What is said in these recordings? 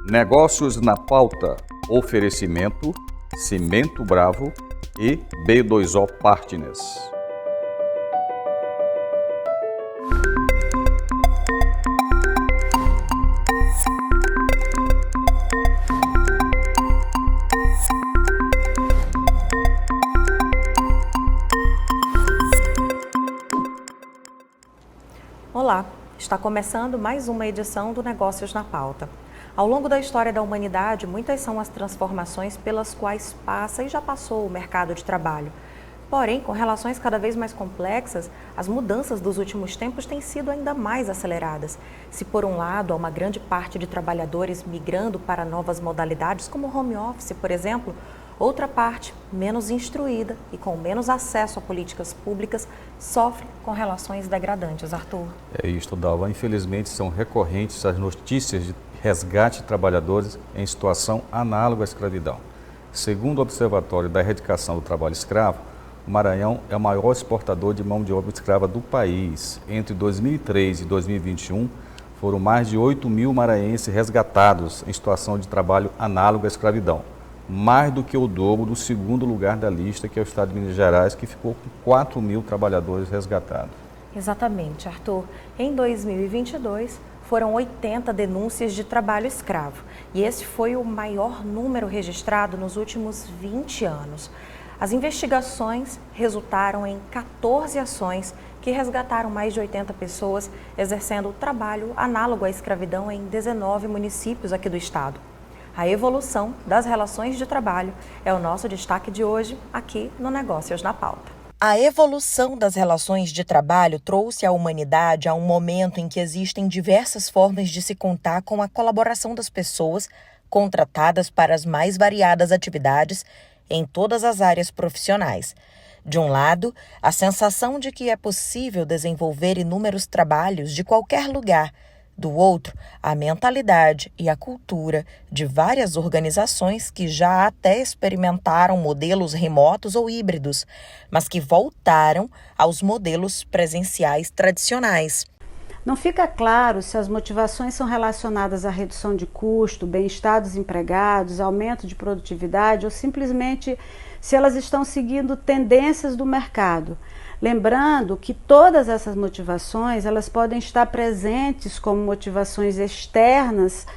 Negócios na pauta. Oferecimento Cimento Bravo e B2O Partners. Olá, está começando mais uma edição do Negócios na Pauta. Ao longo da história da humanidade, muitas são as transformações pelas quais passa e já passou o mercado de trabalho. Porém, com relações cada vez mais complexas, as mudanças dos últimos tempos têm sido ainda mais aceleradas. Se por um lado há uma grande parte de trabalhadores migrando para novas modalidades, como o home office, por exemplo, outra parte, menos instruída e com menos acesso a políticas públicas, sofre com relações degradantes. Arthur. É isto, Dalva. Infelizmente, são recorrentes as notícias de resgate de trabalhadores em situação análoga à escravidão. Segundo o Observatório da Erradicação do Trabalho Escravo, o Maranhão é o maior exportador de mão de obra escrava do país. Entre 2003 e 2021, foram mais de 8 mil maranhenses resgatados em situação de trabalho análogo à escravidão. Mais do que o dobro do segundo lugar da lista, que é o estado de Minas Gerais, que ficou com 4 mil trabalhadores resgatados. Exatamente, Arthur. Em 2022, foram 80 denúncias de trabalho escravo. E esse foi o maior número registrado nos últimos 20 anos. As investigações resultaram em 14 ações que resgataram mais de 80 pessoas exercendo trabalho análogo à escravidão em 19 municípios aqui do estado. A evolução das relações de trabalho é o nosso destaque de hoje aqui no Negócios na Pauta. A evolução das relações de trabalho trouxe a humanidade a um momento em que existem diversas formas de se contar com a colaboração das pessoas contratadas para as mais variadas atividades em todas as áreas profissionais. De um lado, a sensação de que é possível desenvolver inúmeros trabalhos de qualquer lugar. Do outro, a mentalidade e a cultura de várias organizações que já até experimentaram modelos remotos ou híbridos, mas que voltaram aos modelos presenciais tradicionais. Não fica claro se as motivações são relacionadas à redução de custo, bem-estar dos empregados, aumento de produtividade ou simplesmente se elas estão seguindo tendências do mercado. Lembrando que todas essas motivações, elas podem estar presentes como motivações externas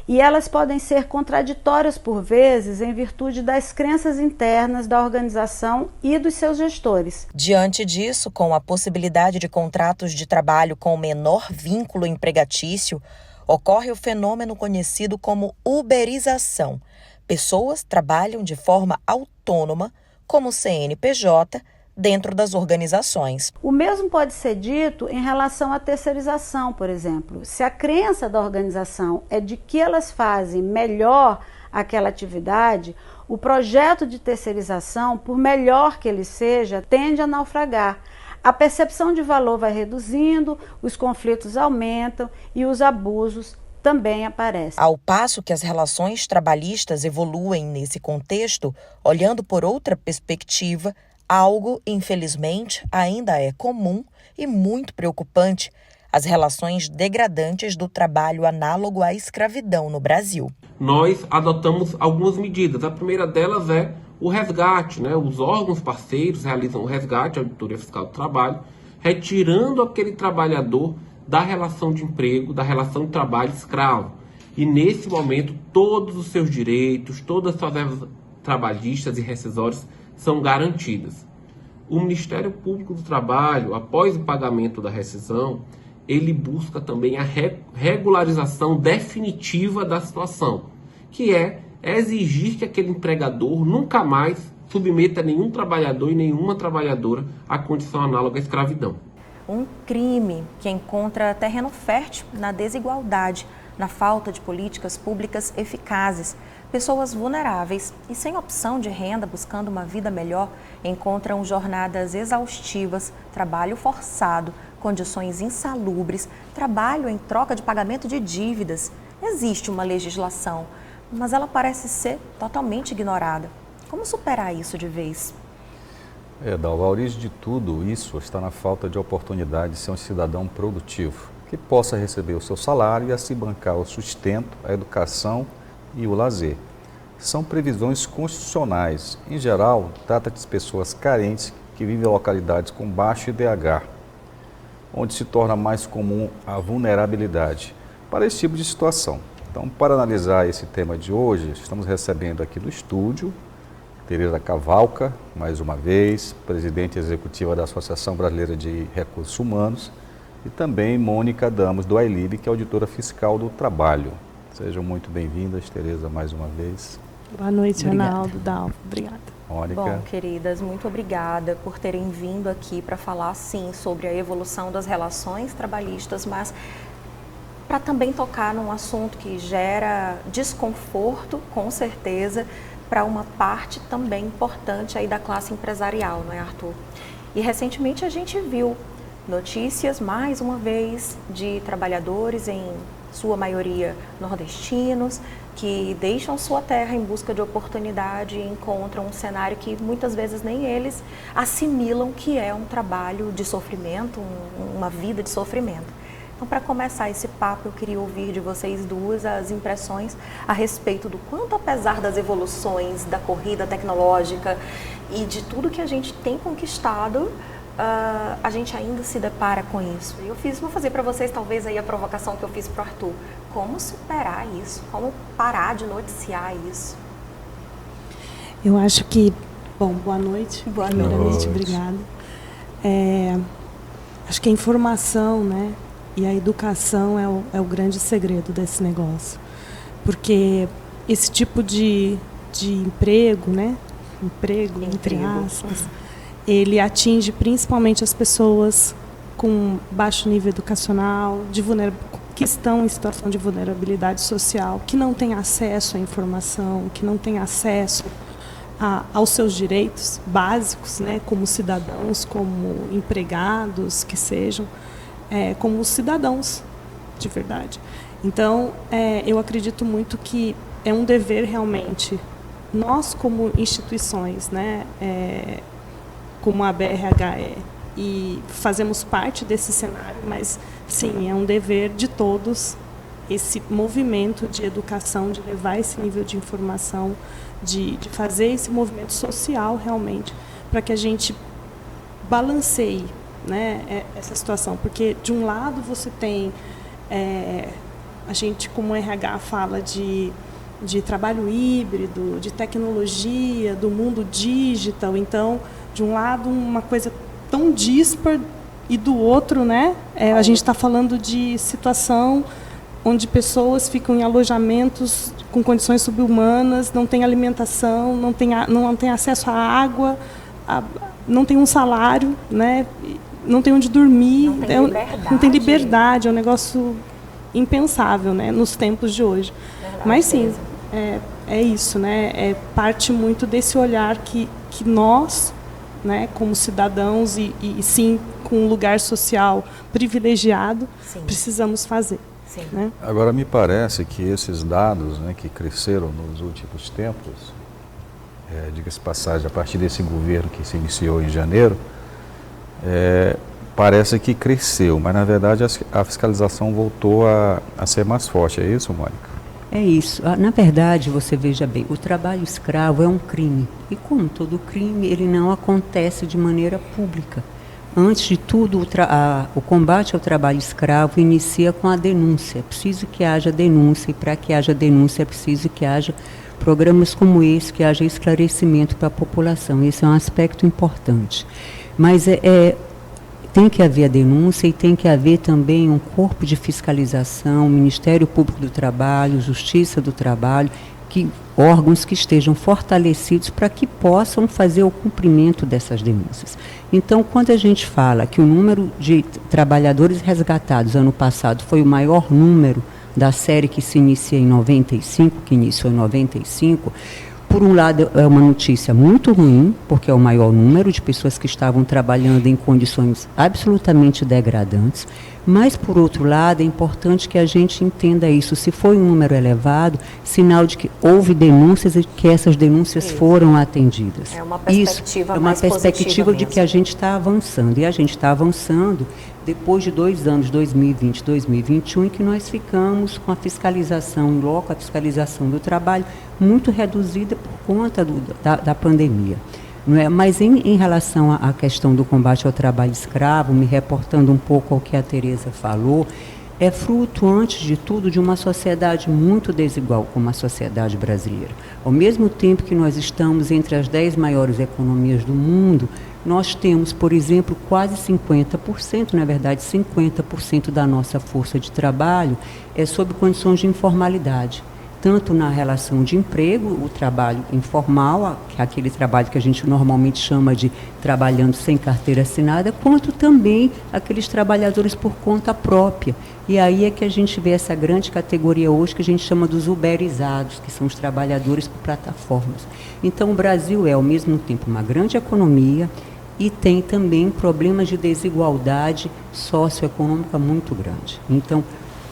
e elas podem ser contraditórias por vezes em virtude das crenças internas da organização e dos seus gestores. Diante disso, com a possibilidade de contratos de trabalho com menor vínculo empregatício, ocorre o fenômeno conhecido como uberização. Pessoas trabalham de forma autônoma, como CNPJ, dentro das organizações. O mesmo pode ser dito em relação à terceirização, por exemplo. Se a crença da organização é de que elas fazem melhor aquela atividade, o projeto de terceirização, por melhor que ele seja, tende a naufragar. A percepção de valor vai reduzindo, os conflitos aumentam e os abusos também aparecem. Ao passo que as relações trabalhistas evoluem nesse contexto, olhando por outra perspectiva, algo, infelizmente, ainda é comum e muito preocupante: as relações degradantes do trabalho análogo à escravidão no Brasil. Nós adotamos algumas medidas. A primeira delas é o resgate, né? Os órgãos parceiros realizam o resgate, a Auditoria Fiscal do Trabalho, retirando aquele trabalhador da relação de emprego, da relação de trabalho escravo. E nesse momento, todos os seus direitos, todas as suas verbas trabalhistas e rescisórias são garantidas. O Ministério Público do Trabalho, após o pagamento da rescisão, ele busca também a regularização definitiva da situação, que é exigir que aquele empregador nunca mais submeta nenhum trabalhador e nenhuma trabalhadora à condição análoga à escravidão. Um crime que encontra terreno fértil na desigualdade, na falta de políticas públicas eficazes. Pessoas vulneráveis e sem opção de renda, buscando uma vida melhor, encontram jornadas exaustivas, trabalho forçado, condições insalubres, trabalho em troca de pagamento de dívidas. Existe uma legislação, mas ela parece ser totalmente ignorada. Como superar isso de vez? Dalva, a origem de tudo isso está na falta de oportunidade de ser um cidadão produtivo. que possa receber o seu salário e assim bancar o sustento, a educação e o lazer. São previsões constitucionais. Em geral, trata-se de pessoas carentes que vivem em localidades com baixo IDH, onde se torna mais comum a vulnerabilidade para esse tipo de situação. Então, para analisar esse tema de hoje, estamos recebendo aqui no estúdio Tereza Cavalca, mais uma vez, presidente executiva da Associação Brasileira de Recursos Humanos, e também Mônica Damos, do AILIB, que é auditora fiscal do trabalho. Sejam muito bem-vindas, Tereza, mais uma vez. Boa noite, Obrigada. Arnaldo, Dalva. Obrigada. Mônica. Bom, queridas, muito obrigada por terem vindo aqui para falar, sim, sobre a evolução das relações trabalhistas, mas para também tocar num assunto que gera desconforto, com certeza, para uma parte também importante aí da classe empresarial, não é, Arthur? E recentemente a gente viu notícias, mais uma vez, de trabalhadores, em sua maioria nordestinos, que deixam sua terra em busca de oportunidade e encontram um cenário que muitas vezes nem eles assimilam que é um trabalho de sofrimento, uma vida de sofrimento. Então, para começar esse papo, eu queria ouvir de vocês duas as impressões a respeito do quanto, apesar das evoluções, da corrida tecnológica e de tudo que a gente tem conquistado, a gente ainda se depara com isso. Vou fazer para vocês talvez aí a provocação que eu fiz para o Arthur. Como superar isso? Como parar de noticiar isso? Eu acho que... Bom, boa noite. Boa Primeiramente, noite. obrigada. Acho que a informação, né, e a educação é o grande segredo desse negócio. Porque esse tipo de emprego, né, emprego, entre aspas, ele atinge principalmente as pessoas com baixo nível educacional, que estão em situação de vulnerabilidade social, que não têm acesso à informação, que não têm acesso aos seus direitos básicos, né, como cidadãos, como empregados, que sejam, como cidadãos de verdade. Então, eu acredito muito que é um dever realmente, nós como instituições, né, como a BRHE, e fazemos parte desse cenário, mas sim, é um dever de todos esse movimento de educação, de levar esse nível de informação, de fazer esse movimento social realmente, para que a gente balanceie, né, essa situação. Porque, de um lado, você tem, a gente como RH fala de trabalho híbrido, de tecnologia, do mundo digital. Então, de um lado, uma coisa tão dispar, e do outro, né, a gente está falando de situação onde pessoas ficam em alojamentos com condições subhumanas, não tem alimentação, não tem acesso à água, não tem um salário, né, não tem onde dormir, não tem liberdade, é um negócio impensável, né, nos tempos de hoje. Mas sim, é isso, né, parte muito desse olhar que nós, né, como cidadãos e sim com um lugar social privilegiado, sim, precisamos fazer. Sim. Né? Agora, me parece que esses dados, né, que cresceram nos últimos tempos, diga-se passagem, a partir desse governo que se iniciou em janeiro, parece que cresceu, mas na verdade a fiscalização voltou a ser mais forte. É isso, Mônica? É isso. Na verdade, você veja bem, o trabalho escravo é um crime. E como todo crime, ele não acontece de maneira pública. Antes de tudo, o combate ao trabalho escravo inicia com a denúncia. É preciso que haja denúncia, e para que haja denúncia é preciso que haja programas como esse, que haja esclarecimento para a população. Esse é um aspecto importante. Mas tem que haver a denúncia e tem que haver também um corpo de fiscalização, Ministério Público do Trabalho, Justiça do Trabalho, órgãos que estejam fortalecidos para que possam fazer o cumprimento dessas denúncias. Então, quando a gente fala que o número de trabalhadores resgatados ano passado foi o maior número da série que se inicia em 95, que iniciou em 95, por um lado é uma notícia muito ruim, porque é o maior número de pessoas que estavam trabalhando em condições absolutamente degradantes, Mas, por outro lado, é importante que a gente entenda isso. Se foi um número elevado, sinal de que houve denúncias e que essas denúncias foram atendidas. É uma perspectiva isso, é uma perspectiva de mesmo. que a gente está avançando. E a gente está avançando depois de 2 anos, 2020 e 2021, em que nós ficamos com a fiscalização em loco, a fiscalização do trabalho, muito reduzida por conta da pandemia. Não é? Mas em relação à questão do combate ao trabalho escravo, me reportando um pouco ao que a Tereza falou, é fruto, antes de tudo, de uma sociedade muito desigual como a sociedade brasileira. Ao mesmo tempo que nós estamos entre as 10 maiores economias do mundo, nós temos, por exemplo, quase 50%, na verdade 50% da nossa força de trabalho é sob condições de informalidade. Tanto na relação de emprego, o trabalho informal, que é aquele trabalho que a gente normalmente chama de trabalhando sem carteira assinada, quanto também aqueles trabalhadores por conta própria. E aí é que a gente vê essa grande categoria hoje que a gente chama dos uberizados, que são os trabalhadores por plataformas. Então o Brasil é, ao mesmo tempo, uma grande economia e tem também problemas de desigualdade socioeconômica muito grande. Então,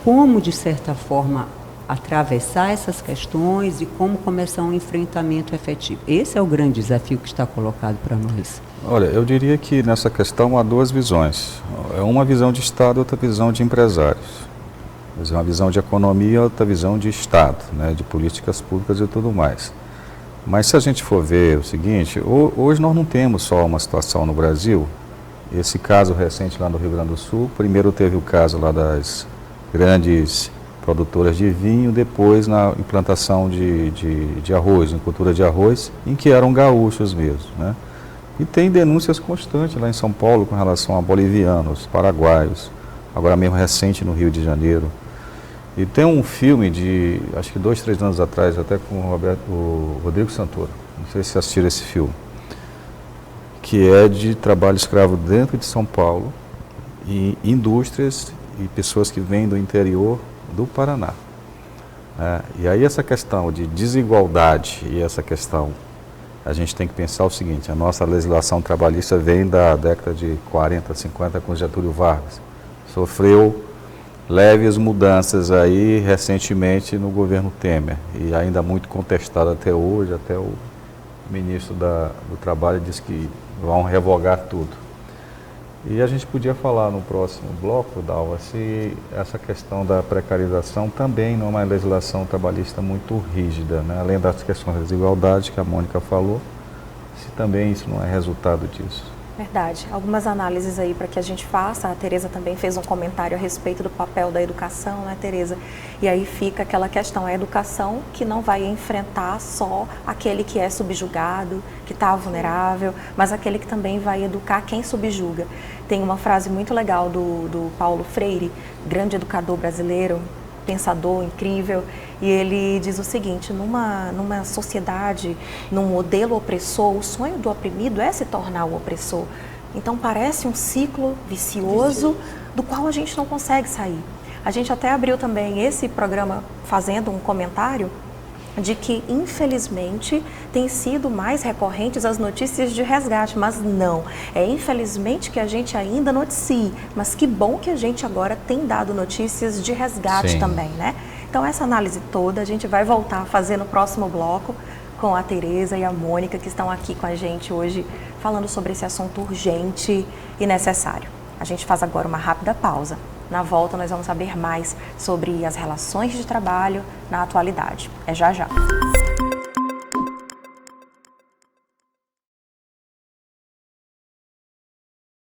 como, de certa forma, atravessar essas questões e como começar um enfrentamento efetivo? Esse é o grande desafio que está colocado para nós. Olha, eu diria que nessa questão há 2 visões. É uma visão de Estado e outra visão de empresários. Uma visão de economia e outra visão de Estado, né, de políticas públicas e tudo mais. Mas se a gente for ver o seguinte, hoje nós não temos só uma situação no Brasil. Esse caso recente lá no Rio Grande do Sul, primeiro teve o caso lá das grandes produtoras de vinho, depois na implantação de arroz, em cultura de arroz, em que eram gaúchos mesmo, né? E tem denúncias constantes lá em São Paulo com relação a bolivianos, paraguaios, agora mesmo recente no Rio de Janeiro. E tem um filme de, acho que 2, 3 anos atrás, até com o Rodrigo Santoro, não sei se assistiram esse filme, que é de trabalho escravo dentro de São Paulo, e indústrias e pessoas que vêm do interior do Paraná. E aí essa questão de desigualdade e essa questão, a gente tem que pensar o seguinte, a nossa legislação trabalhista vem da década de 40, 50 com Getúlio Vargas. Sofreu leves mudanças aí recentemente no governo Temer e ainda muito contestada até hoje, até o ministro do Trabalho disse que vão revogar tudo. E a gente podia falar no próximo bloco, Dalva, se essa questão da precarização também não é uma legislação trabalhista muito rígida, né? Além das questões da desigualdade que a Mônica falou, se também isso não é resultado disso. Verdade. Algumas análises aí para que a gente faça. A Tereza também fez um comentário a respeito do papel da educação, né, Tereza? E aí fica aquela questão, a educação que não vai enfrentar só aquele que é subjugado, que está vulnerável, mas aquele que também vai educar quem subjuga. Tem uma frase muito legal do Paulo Freire, grande educador brasileiro, pensador incrível, e ele diz o seguinte: numa sociedade, num modelo opressor, o sonho do oprimido é se tornar o opressor. Então parece um ciclo vicioso do qual a gente não consegue sair. A gente até abriu também esse programa fazendo um comentário de que, infelizmente, tem sido mais recorrentes as notícias de resgate, mas não. É infelizmente que a gente ainda noticie, mas que bom que a gente agora tem dado notícias de resgate Sim. também, né? Então, essa análise toda a gente vai voltar a fazer no próximo bloco com a Tereza e a Mônica, que estão aqui com a gente hoje, falando sobre esse assunto urgente e necessário. A gente faz agora uma rápida pausa. Na volta, nós vamos saber mais sobre as relações de trabalho na atualidade. É já já.